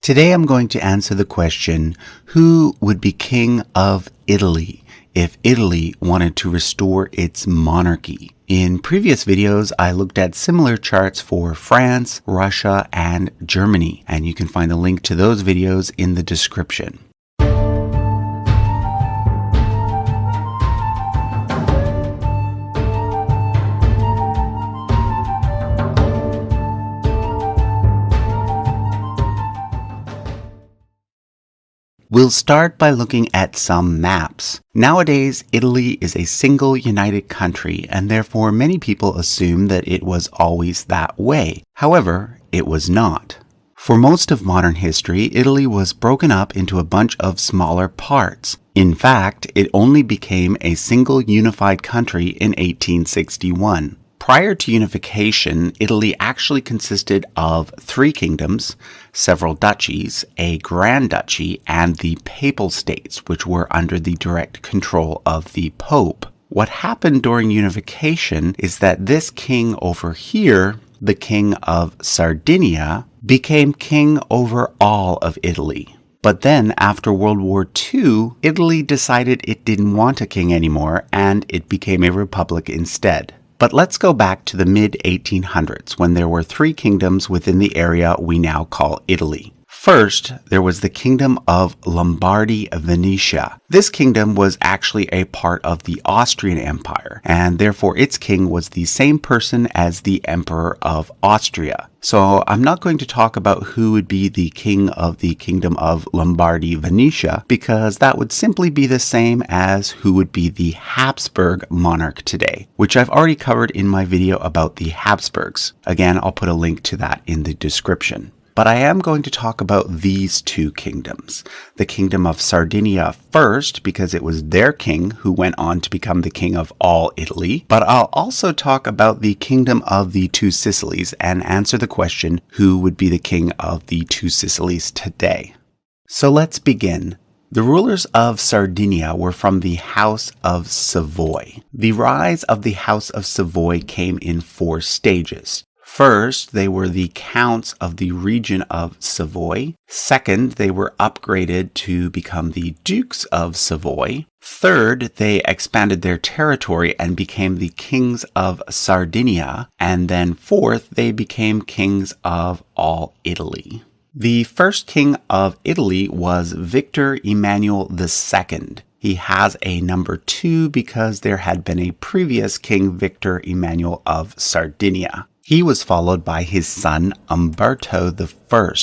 Today I'm going to answer the question, who would be king of Italy if Italy wanted to restore its monarchy? In previous videos, I looked at similar charts for France, Russia, and Germany, and you can find the link to those videos in the description. We'll start by looking at some maps. Nowadays, Italy is a single united country, and therefore many people assume that it was always that way. However, it was not. For most of modern history, Italy was broken up into a bunch of smaller parts. In fact, it only became a single unified country in 1861. Prior to unification, Italy actually consisted of 3 kingdoms, several duchies, a grand duchy, and the Papal States, which were under the direct control of the Pope. What happened during unification is that this king over here, the King of Sardinia, became king over all of Italy. But then, after World War II, Italy decided it didn't want a king anymore, and it became a republic instead. But let's go back to the mid-1800s when there were 3 kingdoms within the area we now call Italy. First, there was the Kingdom of Lombardy-Venetia. This kingdom was actually a part of the Austrian Empire, and therefore its king was the same person as the Emperor of Austria. So I'm not going to talk about who would be the king of the Kingdom of Lombardy-Venetia, because that would simply be the same as who would be the Habsburg monarch today, which I've already covered in my video about the Habsburgs. Again, I'll put a link to that in the description. But I am going to talk about these 2 kingdoms. The Kingdom of Sardinia first, because it was their king who went on to become the king of all Italy. But I'll also talk about the Kingdom of the 2 Sicilies and answer the question, who would be the king of the 2 Sicilies today? So let's begin. The rulers of Sardinia were from the House of Savoy. The rise of the House of Savoy came in 4 stages. First, they were the counts of the region of Savoy. Second, they were upgraded to become the dukes of Savoy. Third, they expanded their territory and became the kings of Sardinia. And then fourth, they became kings of all Italy. The first king of Italy was Victor Emmanuel II. He has a number 2 because there had been a previous King Victor Emmanuel of Sardinia. He was followed by his son Umberto I,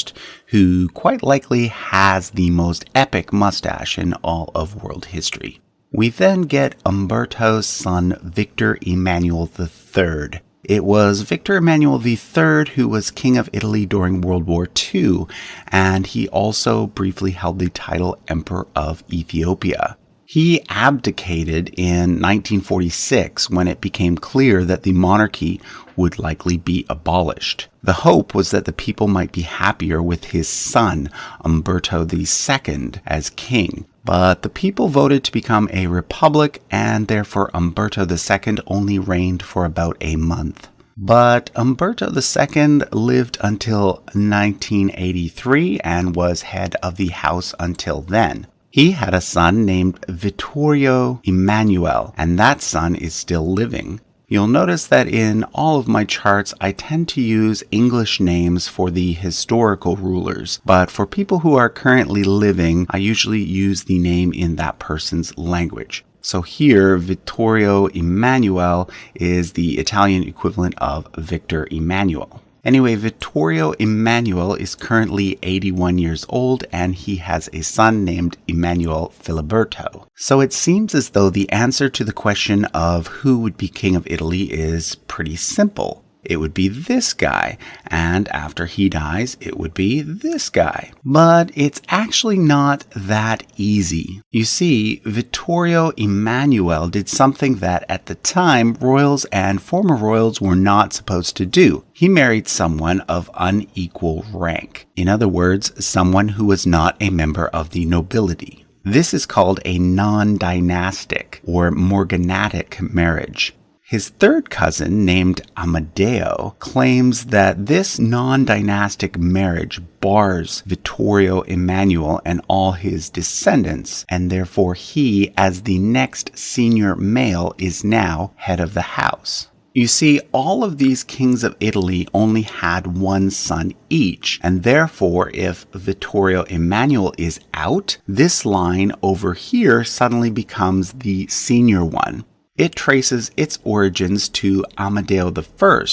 who quite likely has the most epic mustache in all of world history. We then get Umberto's son Victor Emmanuel III. It was Victor Emmanuel III who was king of Italy during World War II, and he also briefly held the title Emperor of Ethiopia. He abdicated in 1946 when it became clear that the monarchy would likely be abolished. The hope was that the people might be happier with his son, Umberto II, as king. But the people voted to become a republic, and therefore Umberto II only reigned for about a month. But Umberto II lived until 1983 and was head of the house until then. He had a son named Vittorio Emanuele, and that son is still living. You'll notice that in all of my charts, I tend to use English names for the historical rulers, but for people who are currently living, I usually use the name in that person's language. So here, Vittorio Emanuele is the Italian equivalent of Victor Emmanuel. Anyway, Vittorio Emanuele is currently 81 years old, and he has a son named Emanuele Filiberto. So it seems as though the answer to the question of who would be king of Italy is pretty simple. It would be this guy, and after he dies, it would be this guy. But it's actually not that easy. You see, Vittorio Emanuele did something that at the time royals and former royals were not supposed to do. He married someone of unequal rank. In other words, someone who was not a member of the nobility. This is called a non-dynastic or morganatic marriage. His third cousin, named Amadeo, claims that this non-dynastic marriage bars Vittorio Emanuele and all his descendants, and therefore he, as the next senior male, is now head of the house. You see, all of these kings of Italy only had one son each, and therefore if Vittorio Emanuele is out, this line over here suddenly becomes the senior one. It traces its origins to Amadeo I,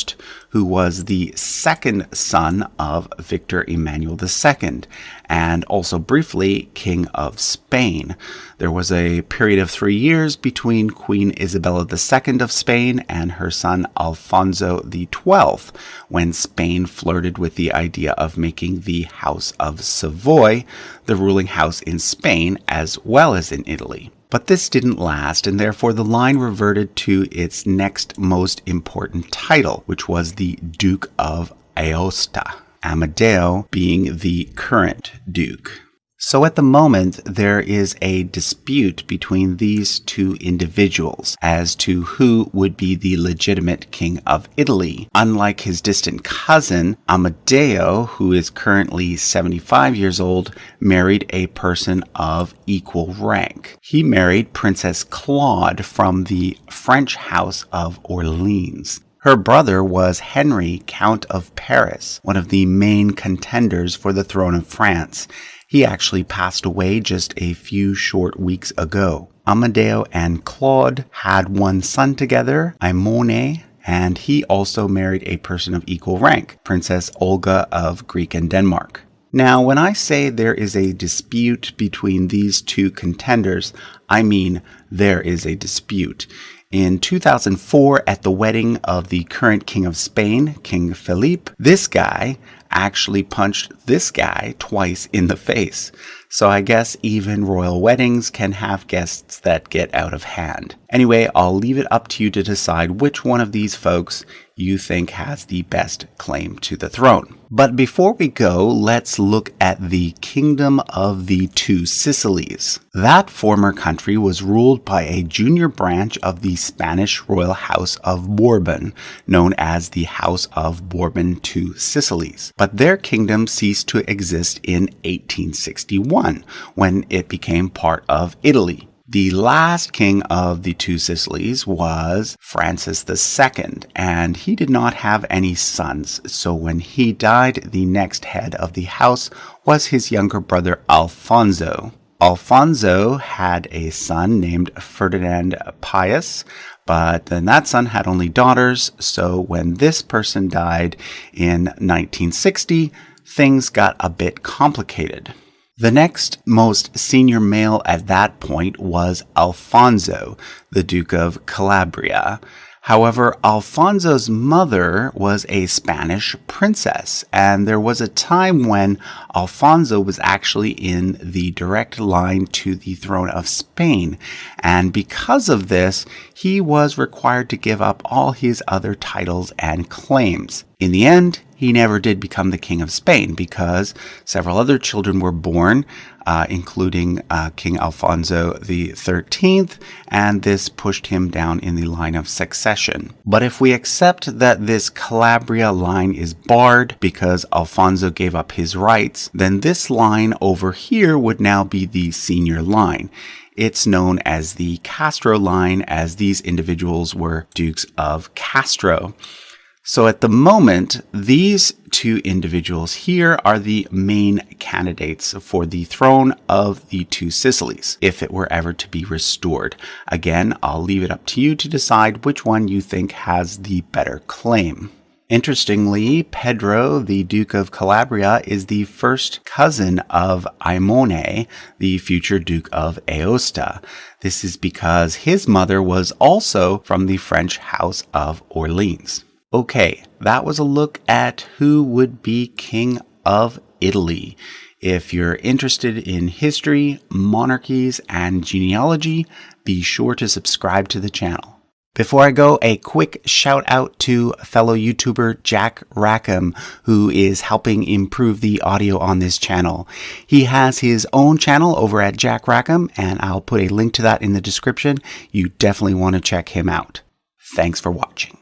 who was the second son of Victor Emmanuel II, and also briefly King of Spain. There was a period of 3 years between Queen Isabella II of Spain and her son Alfonso XII, when Spain flirted with the idea of making the House of Savoy the ruling house in Spain as well as in Italy. But this didn't last, and therefore the line reverted to its next most important title, which was the Duke of Aosta, Amadeo being the current duke. So at the moment, there is a dispute between these two individuals as to who would be the legitimate king of Italy. Unlike his distant cousin, Amadeo, who is currently 75 years old, married a person of equal rank. He married Princess Claude from the French House of Orleans. Her brother was Henry, Count of Paris, one of the main contenders for the throne of France. He actually passed away just a few short weeks ago. Amadeo and Claude had one son together, Aimone, and he also married a person of equal rank, Princess Olga of Greek and Denmark. Now, when I say there is a dispute between these two contenders, I mean there is a dispute. In 2004, at the wedding of the current king of Spain, King Felipe, this guy actually punched this guy twice in the face. So I guess even royal weddings can have guests that get out of hand. Anyway, I'll leave it up to you to decide which one of these folks you think has the best claim to the throne. But before we go, let's look at the Kingdom of the Two Sicilies. That former country was ruled by a junior branch of the Spanish royal house of Bourbon, known as the House of Bourbon Two Sicilies. But their kingdom ceased to exist in 1861, when it became part of Italy. The last king of the Two Sicilies was Francis II, and he did not have any sons, so when he died, the next head of the house was his younger brother Alfonso. Alfonso had a son named Ferdinand Pius, but then that son had only daughters, so when this person died in 1960, things got a bit complicated. The next most senior male at that point was Alfonso, the Duke of Calabria. However, Alfonso's mother was a Spanish princess, and there was a time when Alfonso was actually in the direct line to the throne of Spain, and because of this, he was required to give up all his other titles and claims. In the end, he never did become the King of Spain because several other children were born, including King Alfonso XIII, and this pushed him down in the line of succession. But if we accept that this Calabria line is barred because Alfonso gave up his rights, then this line over here would now be the senior line. It's known as the Castro line, as these individuals were Dukes of Castro. So at the moment, these two individuals here are the main candidates for the throne of the Two Sicilies, if it were ever to be restored. Again, I'll leave it up to you to decide which one you think has the better claim. Interestingly, Pedro, the Duke of Calabria, is the first cousin of Aimone, the future Duke of Aosta. This is because his mother was also from the French House of Orleans. Okay, that was a look at who would be King of Italy. If you're interested in history, monarchies, and genealogy, be sure to subscribe to the channel. Before I go, a quick shout out to fellow YouTuber Jack Rackham, who is helping improve the audio on this channel. He has his own channel over at Jack Rackham, and I'll put a link to that in the description. You definitely want to check him out. Thanks for watching.